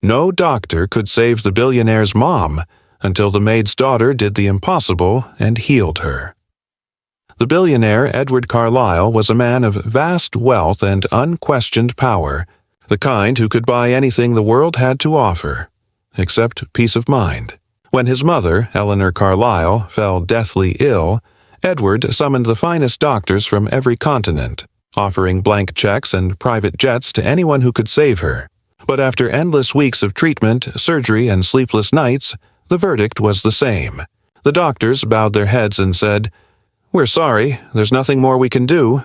No doctor could save the billionaire's mom until the maid's daughter did the impossible and healed her. The billionaire Edward Carlisle was a man of vast wealth and unquestioned power, the kind who could buy anything the world had to offer, except peace of mind. When his mother, Eleanor Carlisle, fell deathly ill, Edward summoned the finest doctors from every continent, offering blank checks and private jets to anyone who could save her. But after endless weeks of treatment, surgery, and sleepless nights, the verdict was the same. The doctors bowed their heads and said, "We're sorry, there's nothing more we can do."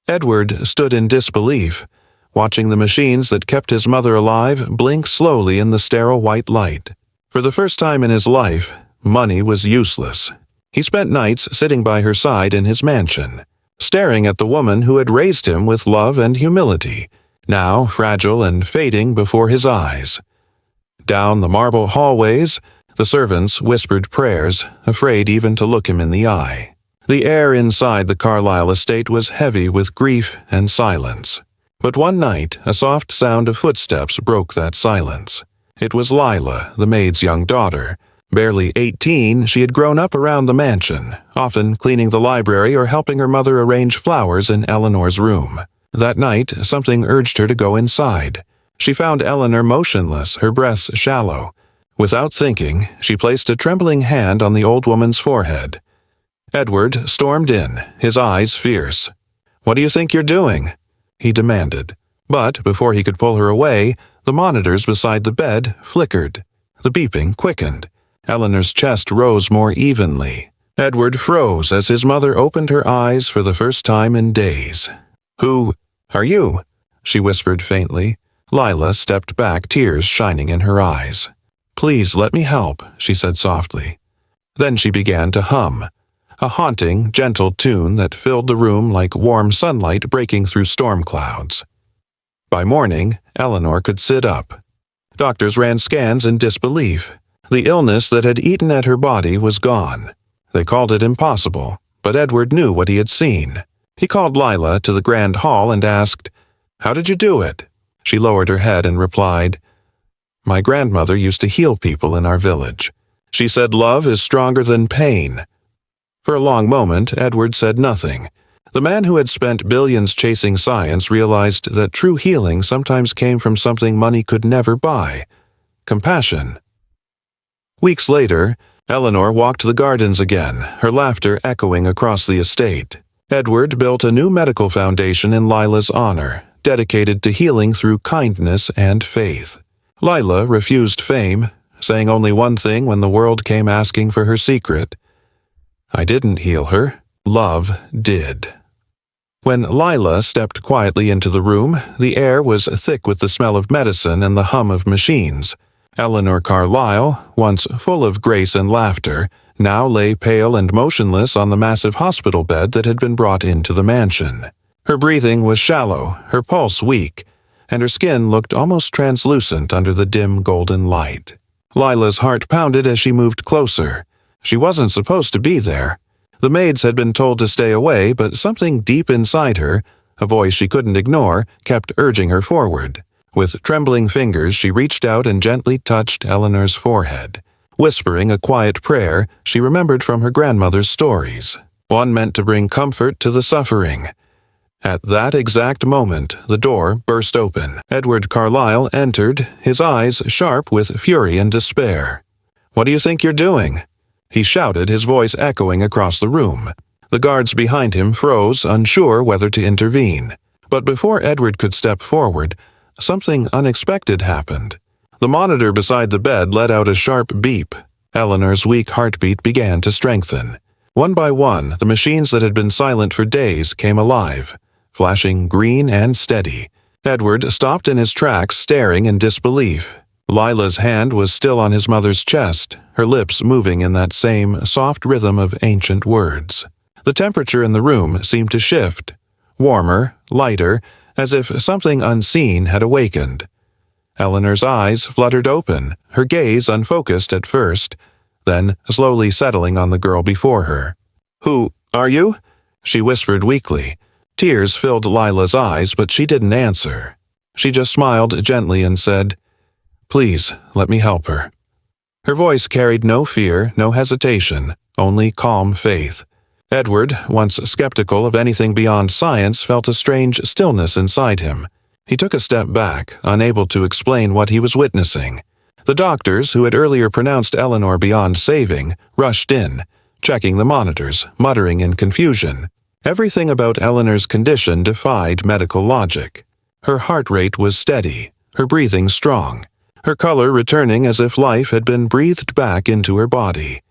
Edward stood in disbelief, watching the machines that kept his mother alive blink slowly in the sterile white light. For the first time in his life, money was useless. He spent nights sitting by her side in his mansion, staring at the woman who had raised him with love and humility, now fragile and fading before his eyes. Down the marble hallways, the servants whispered prayers, afraid even to look him in the eye. The air inside the Carlisle estate was heavy with grief and silence. But one night, a soft sound of footsteps broke that silence. It was Lila, the maid's young daughter. Barely 18, she had grown up around the mansion, often cleaning the library or helping her mother arrange flowers in Eleanor's room. That night, something urged her to go inside. She found Eleanor motionless, her breaths shallow. Without thinking, she placed a trembling hand on the old woman's forehead. Edward stormed in, his eyes fierce. "What do you think you're doing?" he demanded. But before he could pull her away, the monitors beside the bed flickered. The beeping quickened. Eleanor's chest rose more evenly. Edward froze as his mother opened her eyes for the first time in days. "Who are you?" she whispered faintly. Lila stepped back, tears shining in her eyes. "Please let me help," she said softly. Then she began to hum, a haunting, gentle tune that filled the room like warm sunlight breaking through storm clouds. By morning, Eleanor could sit up. Doctors ran scans in disbelief. The illness that had eaten at her body was gone. They called it impossible, but Edward knew what he had seen. He called Lila to the grand hall and asked, "How did you do it?" She lowered her head and replied, "My grandmother used to heal people in our village. She said love is stronger than pain." For a long moment, Edward said nothing. The man who had spent billions chasing science realized that true healing sometimes came from something money could never buy: compassion. Weeks later, Eleanor walked the gardens again, her laughter echoing across the estate. Edward built a new medical foundation in Lila's honor, dedicated to healing through kindness and faith. Lila refused fame, saying only one thing when the world came asking for her secret: "I didn't heal her. Love did." When Lila stepped quietly into the room, the air was thick with the smell of medicine and the hum of machines. Eleanor Carlisle, once full of grace and laughter, now lay pale and motionless on the massive hospital bed that had been brought into the mansion. Her breathing was shallow, her pulse weak, and her skin looked almost translucent under the dim golden light. Lila's heart pounded as she moved closer. She wasn't supposed to be there. The maids had been told to stay away, but something deep inside her, a voice she couldn't ignore, kept urging her forward. With trembling fingers, she reached out and gently touched Eleanor's forehead. Whispering a quiet prayer she remembered from her grandmother's stories, one meant to bring comfort to the suffering. At that exact moment, the door burst open. Edward Carlisle entered, his eyes sharp with fury and despair. "What do you think you're doing?" he shouted, his voice echoing across the room. The guards behind him froze, unsure whether to intervene. But before Edward could step forward, something unexpected happened. The monitor beside the bed let out a sharp beep. Eleanor's weak heartbeat began to strengthen. One by one, the machines that had been silent for days came alive, flashing green and steady. Edward stopped in his tracks, staring in disbelief. Lila's hand was still on his mother's chest, her lips moving in that same soft rhythm of ancient words. The temperature in the room seemed to shift, warmer, lighter, as if something unseen had awakened. Eleanor's eyes fluttered open, her gaze unfocused at first, then slowly settling on the girl before her. "Who are you?" she whispered weakly. Tears filled Lila's eyes, but she didn't answer. She just smiled gently and said, Please, let me help her." Her voice carried no fear, no hesitation, only calm faith. Edward, once skeptical of anything beyond science, felt a strange stillness inside him. He took a step back, unable to explain what he was witnessing. The doctors, who had earlier pronounced Eleanor beyond saving, rushed in, checking the monitors, muttering in confusion. Everything about Eleanor's condition defied medical logic. Her heart rate was steady, her breathing strong, her color returning as if life had been breathed back into her body.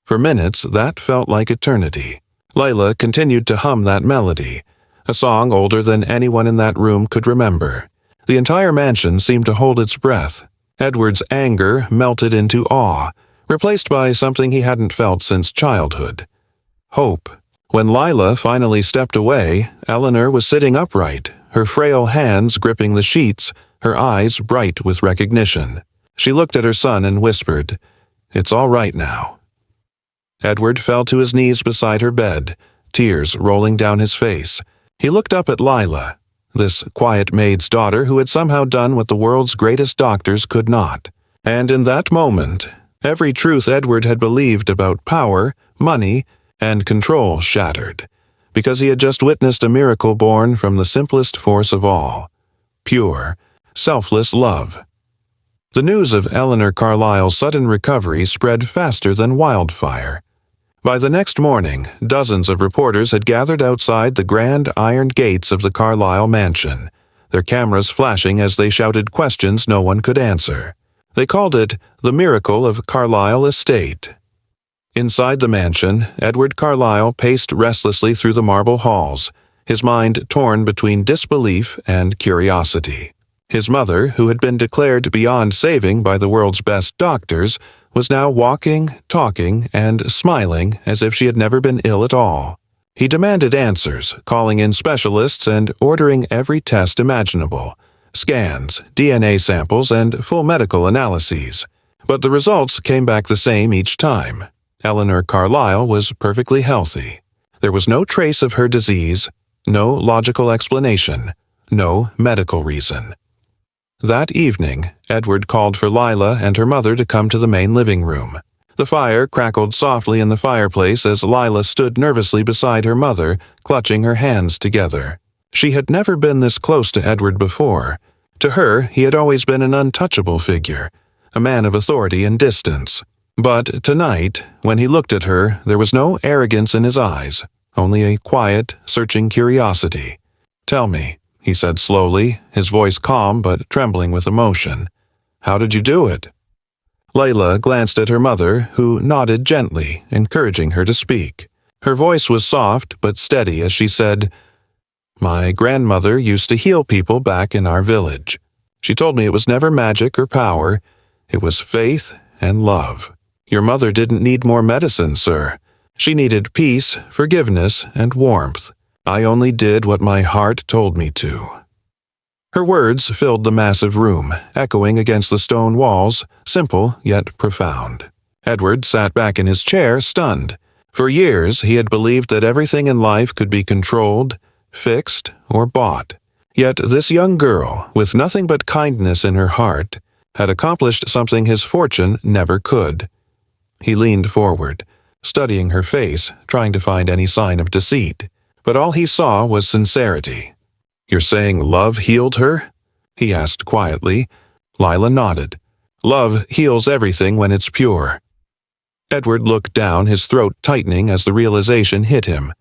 For minutes, that felt like eternity. Lila continued to hum that melody, a song older than anyone in that room could remember. The entire mansion seemed to hold its breath. Edward's anger melted into awe, replaced by something he hadn't felt since childhood. Hope. When Lila finally stepped away, Eleanor was sitting upright, her frail hands gripping the sheets, her eyes bright with recognition. She looked at her son and whispered, "It's all right now." Edward fell to his knees beside her bed, tears rolling down his face. He looked up at Lila, this quiet maid's daughter who had somehow done what the world's greatest doctors could not. And in that moment, every truth Edward had believed about power, money, and control shattered, because he had just witnessed a miracle born from the simplest force of all: pure, selfless love. The news of Eleanor Carlisle's sudden recovery spread faster than wildfire. By the next morning, dozens of reporters had gathered outside the grand iron gates of the Carlisle mansion, their cameras flashing as they shouted questions no one could answer. They called it the miracle of Carlisle Estate. Inside the mansion, Edward Carlisle paced restlessly through the marble halls, his mind torn between disbelief and curiosity. His mother, who had been declared beyond saving by the world's best doctors, was now walking, talking, and smiling as if she had never been ill at all. He demanded answers, calling in specialists and ordering every test imaginable: scans, DNA samples, and full medical analyses. But the results came back the same each time. Eleanor Carlisle was perfectly healthy. There was no trace of her disease, no logical explanation, no medical reason. That evening, Edward called for Lila and her mother to come to the main living room. The fire crackled softly in the fireplace as Lila stood nervously beside her mother, clutching her hands together. She had never been this close to Edward before. To her, he had always been an untouchable figure, a man of authority and distance. But tonight, when he looked at her, there was no arrogance in his eyes, only a quiet, searching curiosity. "Tell me," he said slowly, his voice calm but trembling with emotion. "How did you do it?" Layla glanced at her mother, who nodded gently, encouraging her to speak. Her voice was soft but steady as she said, "My grandmother used to heal people back in our village. She told me it was never magic or power, it was faith and love. Your mother didn't need more medicine, sir. She needed peace, forgiveness, and warmth. I only did what my heart told me to." Her words filled the massive room, echoing against the stone walls, simple yet profound. Edward sat back in his chair, stunned. For years, he had believed that everything in life could be controlled, fixed, or bought. Yet this young girl, with nothing but kindness in her heart, had accomplished something his fortune never could. He leaned forward, studying her face, trying to find any sign of deceit. But all he saw was sincerity. "You're saying love healed her?" he asked quietly. Lila nodded. "Love heals everything when it's pure." Edward looked down, his throat tightening as the realization hit him.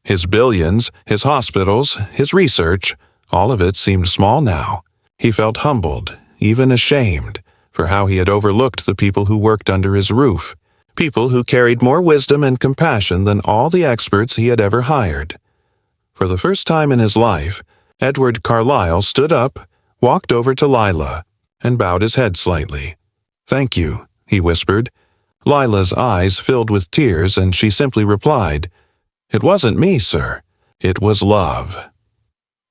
His billions, his hospitals, his research, all of it seemed small now. He felt humbled, even ashamed, for how he had overlooked the people who worked under his roof, people who carried more wisdom and compassion than all the experts he had ever hired. For the first time in his life, Edward Carlisle stood up, walked over to Lila, and bowed his head slightly. "Thank you," he whispered. Lila's eyes filled with tears, and she simply replied, "It wasn't me, sir. It was love."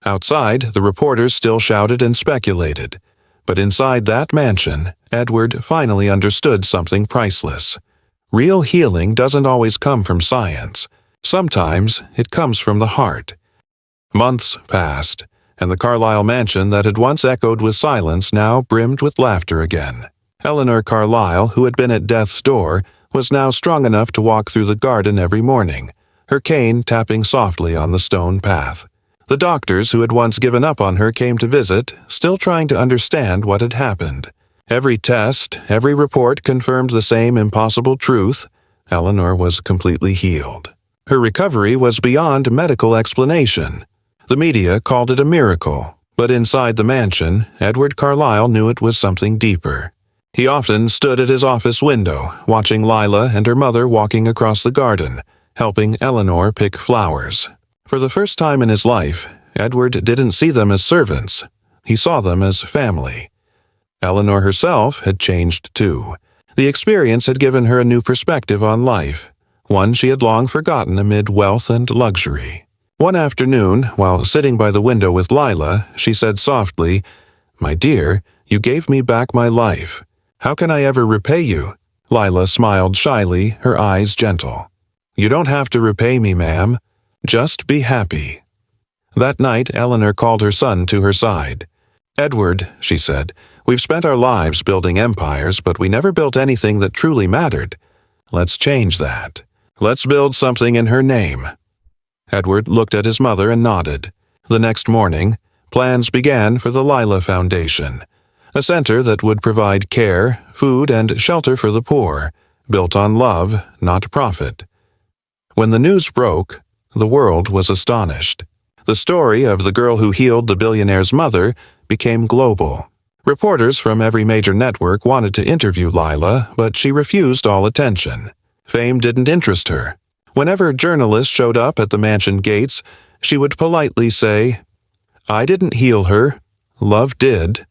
Outside, the reporters still shouted and speculated. But inside that mansion, Edward finally understood something priceless. Real healing doesn't always come from science. Sometimes it comes from the heart. Months passed, and the Carlisle mansion that had once echoed with silence now brimmed with laughter again. Eleanor Carlisle, who had been at death's door, was now strong enough to walk through the garden every morning, her cane tapping softly on the stone path. The doctors who had once given up on her came to visit, still trying to understand what had happened. Every test, every report confirmed the same impossible truth: Eleanor was completely healed. Her recovery was beyond medical explanation. The media called it a miracle, but inside the mansion, Edward Carlisle knew it was something deeper. He often stood at his office window, watching Lila and her mother walking across the garden, helping Eleanor pick flowers. For the first time in his life, Edward didn't see them as servants. He saw them as family. Eleanor herself had changed too. The experience had given her a new perspective on life, one she had long forgotten amid wealth and luxury. One afternoon, while sitting by the window with Lila, she said softly, "My dear, you gave me back my life. How can I ever repay you?" Lila smiled shyly, her eyes gentle. "You don't have to repay me, ma'am. Just be happy." That night, Eleanor called her son to her side. "Edward," she said, "we've spent our lives building empires, but we never built anything that truly mattered. Let's change that. Let's build something in her name." Edward looked at his mother and nodded. The next morning, plans began for the Lila Foundation, a center that would provide care, food, and shelter for the poor, built on love, not profit. When the news broke, the world was astonished. The story of the girl who healed the billionaire's mother became global. Reporters from every major network wanted to interview Lila, but she refused all attention. Fame didn't interest her. Whenever journalists showed up at the mansion gates, she would politely say, "I didn't heal her. Love did."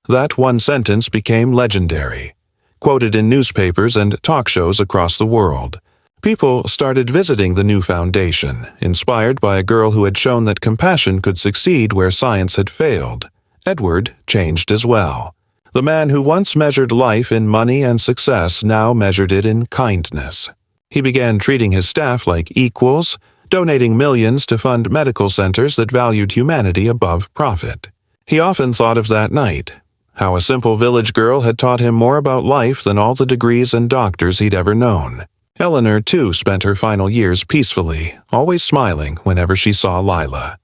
That one sentence became legendary, quoted in newspapers and talk shows across the world. People started visiting the new foundation, inspired by a girl who had shown that compassion could succeed where science had failed. Edward changed as well. The man who once measured life in money and success now measured it in kindness. He began treating his staff like equals, donating millions to fund medical centers that valued humanity above profit. He often thought of that night, how a simple village girl had taught him more about life than all the degrees and doctors he'd ever known. Eleanor, too, spent her final years peacefully, always smiling whenever she saw Lila.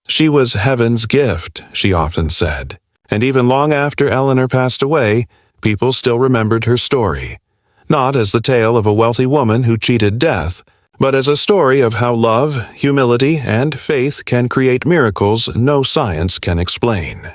She was heaven's gift, she often said, and even long after Eleanor passed away, people still remembered her story, not as the tale of a wealthy woman who cheated death, but as a story of how love, humility, and faith can create miracles no science can explain.